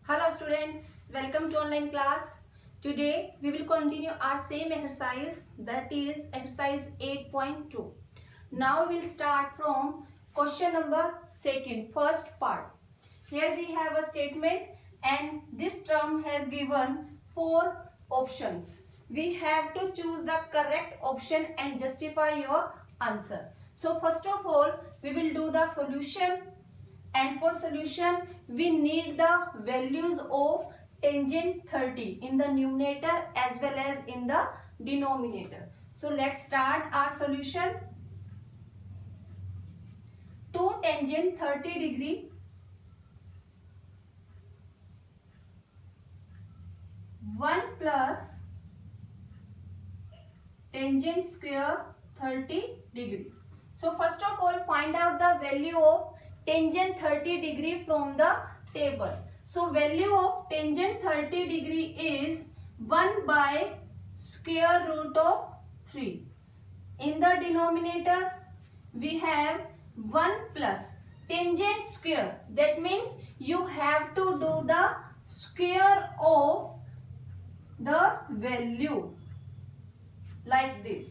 Hello students, welcome to online class. Today we will continue our same exercise, that is exercise 8.2. Now we will start from question number second, first part. Here we have a statement and this term has given 4 options. We have to choose the correct option and justify your answer. So first of all, we will do the solution. And for solution, we need the values of tangent 30 in the numerator as well as in the denominator. So let's start our solution. 2 tangent 30 degree 1 plus tangent square 30 degree. So first of all, find out the value of tangent 30 degree from the table. So value of tangent 30 degree is 1 by square root of 3. In the denominator, we have 1 plus tangent square. That means you have to do the square of the value like this.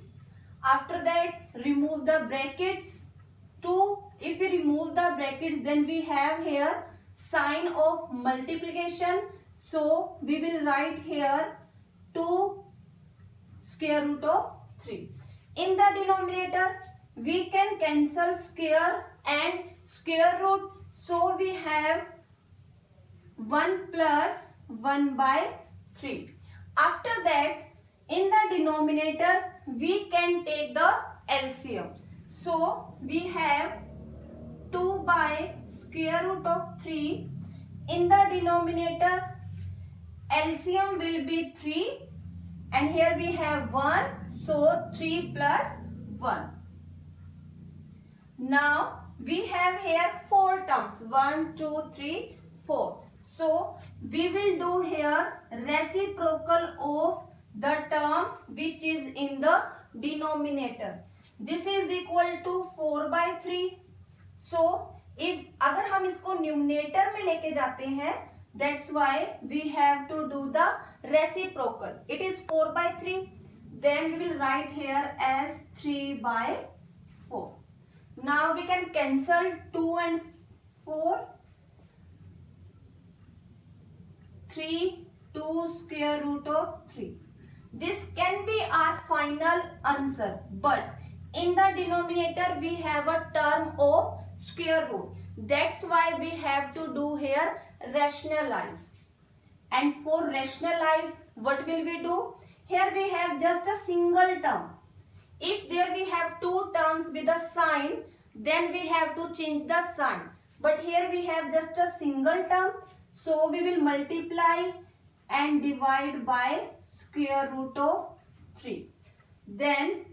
After that, remove the brackets. 2, if we remove the brackets, then we have here sign of multiplication. So we will write here 2 square root of 3. In the denominator, we can cancel square and square root. So we have 1 plus 1 by 3. After that, in the denominator, we can take the LCM. So we have 2 by square root of 3. In the denominator, LCM will be 3. And here we have 1. So 3 plus 1. Now we have here 4 terms. 1, 2, 3, 4. So we will do here reciprocal of the term which is in the denominator. This is equal to 4 by 3. So if अगर हम इसको numerator में लेके जाते हैं, that's why we have to do the reciprocal. It is 4 by 3. Then we will write here as 3 by 4. Now we can cancel 2 and 4. 3, 2 square root of 3. This can be our final answer, but in the denominator we have a term of square root. That's why we have to do here rationalize. And for rationalize, what will we do? Here we have just a single term. If there we have 2 terms with a sign, then we have to change the sign. But here we have just a single term. So we will multiply and divide by square root of 3. Then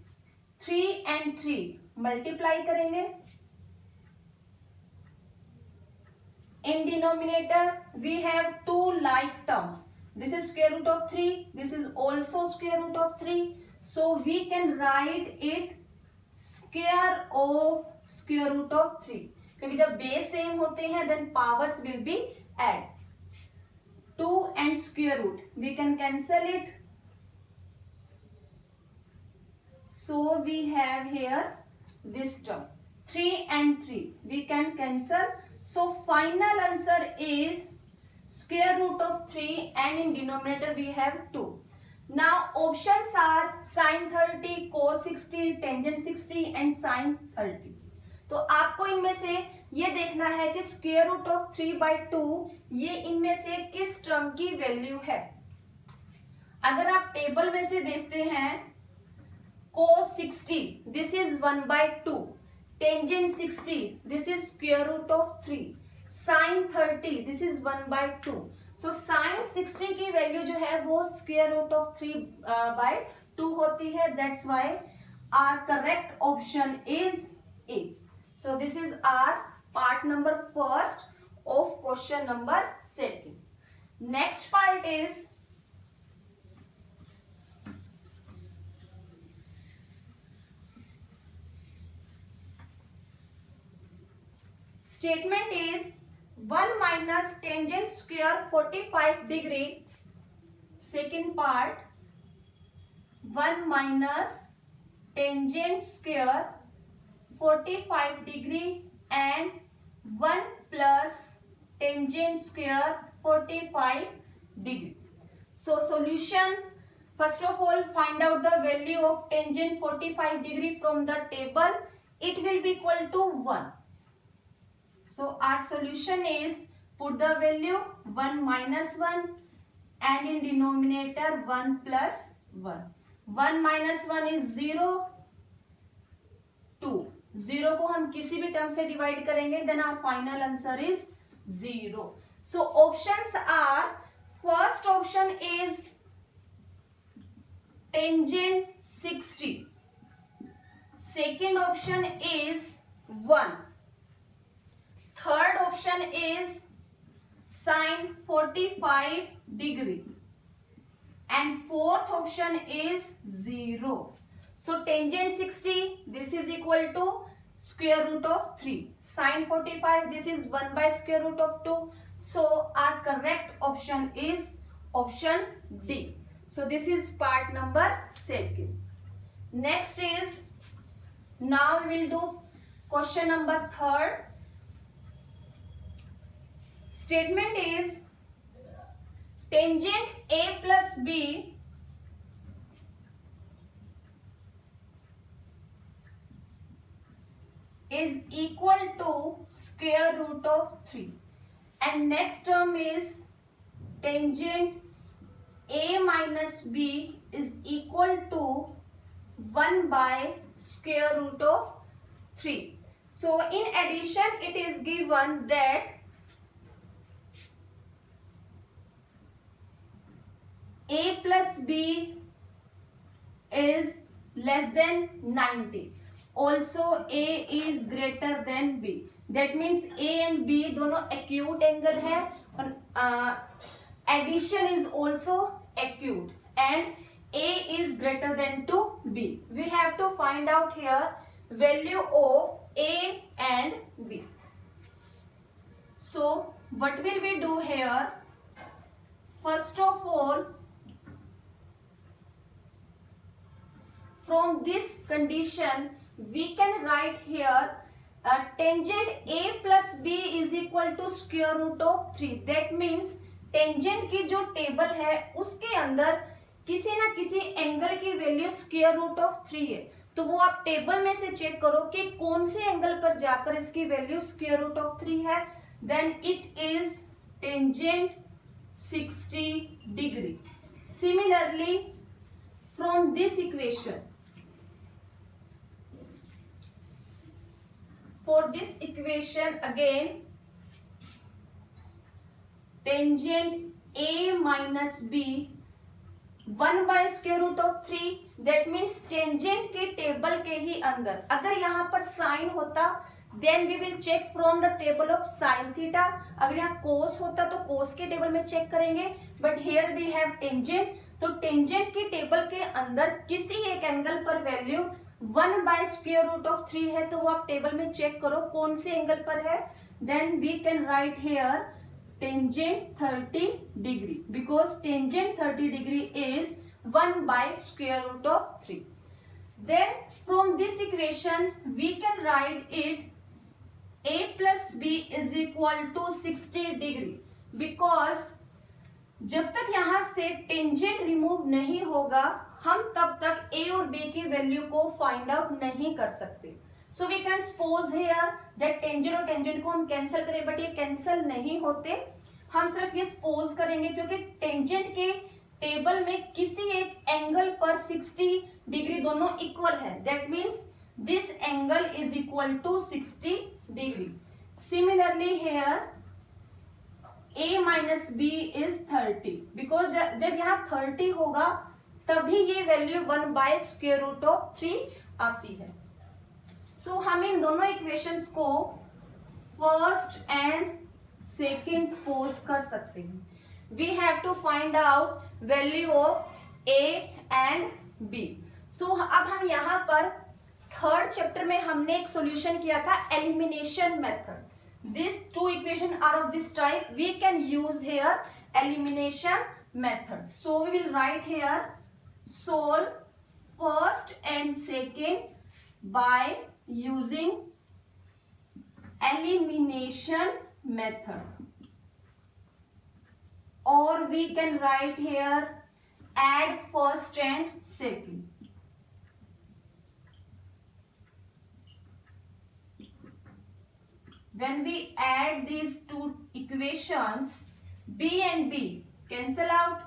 3 and 3 multiply करेंगे. In denominator we have 2 like terms. This is square root of 3. This is also square root of 3. So we can write it square of square root of 3. क्योंकि जब base same होते हैं then powers will be add. 2 and square root. We can cancel it. So we have here this term. 3 and 3. We can cancel. So final answer is square root of 3 and in denominator we have 2. Now options are sin 30, cos 60, tangent 60 and sin 30. तो आपको इनमें से ये देखना है कि square root of 3 by 2 ये इनमें से किस टर्म की वैल्यू है. अगर आप टेबल में से देखते हैं cos 60 this is 1 by 2, tangent 60 this is square root of 3, sin 30 this is 1 by 2. So sin 60 की वैल्यू जो है वो square root of 3 by 2 होती है. That's why our correct option is A. So this is our part number first of question number second. Next part is statement is 1 minus tangent square 45 degree. Second part, 1 minus tangent square 45 degree and 1 plus tangent square 45 degree. So solution, first of all find out the value of tangent 45 degree from the table. It will be equal to 1. So our solution is, put the value 1 minus 1 and in denominator 1 plus 1. 1 minus 1 is 0, 2. 0 को हम किसी भी term से divide करेंगे, then our final answer is 0. So options are, first option is tangent 60. Second option is 1. Third option is sine 45 degree. And fourth option is 0. So tangent 60, this is equal to square root of 3. Sine 45, this is 1 by square root of 2. So our correct option is option D. So this is part number 2. Next is, now we will do question number 3rd. Statement is, tangent A plus B is equal to square root of 3. And next term is tangent A minus B is equal to 1 by square root of 3. So in addition, it is given that A plus B is less than 90. Also A is greater than B. That means A and B दोनों acute angle है और addition is also acute and A is greater than to B. We have to find out here value of A and B. So what will we do here? First of all, from this condition we can write here tangent A plus B is equal to square root of 3. That means tangent की जो table है उसके अंदर किसी ना किसी angle की value square root of 3 है. तो वो आप टेबल में से चेक करो कि कौन से एंगल पर जाकर इसकी वैल्यू स्क्वायर रूट ऑफ 3 है. Then it is tangent 60 degree. Similarly from this equation, for this equation again, tangent A minus B 1 by square root of 3. that means tangent के टेबल के ही अंदर अगर यहाँ पर साइन होता then we will check from the table of sin theta. अगर यहाँ cos होता तो cos के टेबल में चेक करेंगे, but here we have tangent. तो टेंजेंट की टेबल के अंदर किसी एक एंगल पर value 1 by square root of 3 है, तो वो आप टेबल में चेक करो कौन से एंगल पर है. Then we can write here tangent 30 degree because tangent 30 degree is 1 by square root of 3. Then from this equation we can write it a plus b is equal to 60 degree because जब तक यहां से tangent remove नहीं होगा हम तब तक a और b की वैल्यू को फाइंड आउट नहीं कर सकते. So we can suppose here that tangent और टेंजेंट को हम कैंसिल करें, बट ये कैंसिल नहीं होते. हम सिर्फ ये सपोज करेंगे क्योंकि टेंजेंट के टेबल में किसी एक एंगल पर 60 डिग्री दोनों इक्वल है. That means this angle is equal to 60 degree. Similarly here a minus b is 30 because जब यहाँ 30 होगा तभी ये value 1 by square root of 3 आती है. सो हम इन दोनों इक्वेशंस को फर्स्ट एंड सेकेंड सपोज कर सकते हैं. We have to find out value of a and b. सो अब हम यहाँ पर थर्ड चैप्टर में हमने एक सॉल्यूशन किया था elimination method. these two equations are of this type, we can use here elimination method. So we will write here solve first and second by using elimination method, or we can write here add first and second. When we add these two equations, b and b cancel out.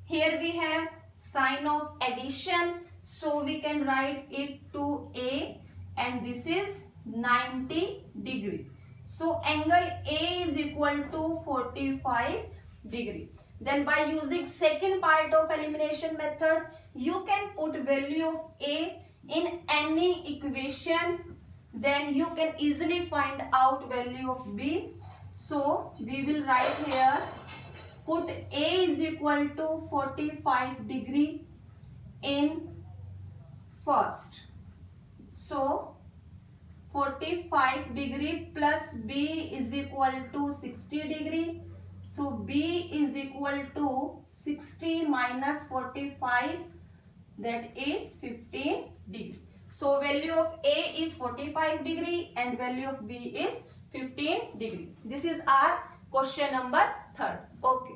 Here we have sign of addition, so we can write it to a, and this is 90 degree. So angle A is equal to 45 degree. Then by using second part of elimination method, you can put value of A in any equation, then you can easily find out value of B. So we will write here, put A is equal to 45 degree in first. So 45 degree plus B is equal to 60 degree. So B is equal to 60 minus 45, that is 15 degree. So value of A is 45 degree and value of B is 15 degree. This is our question number 3. Okay.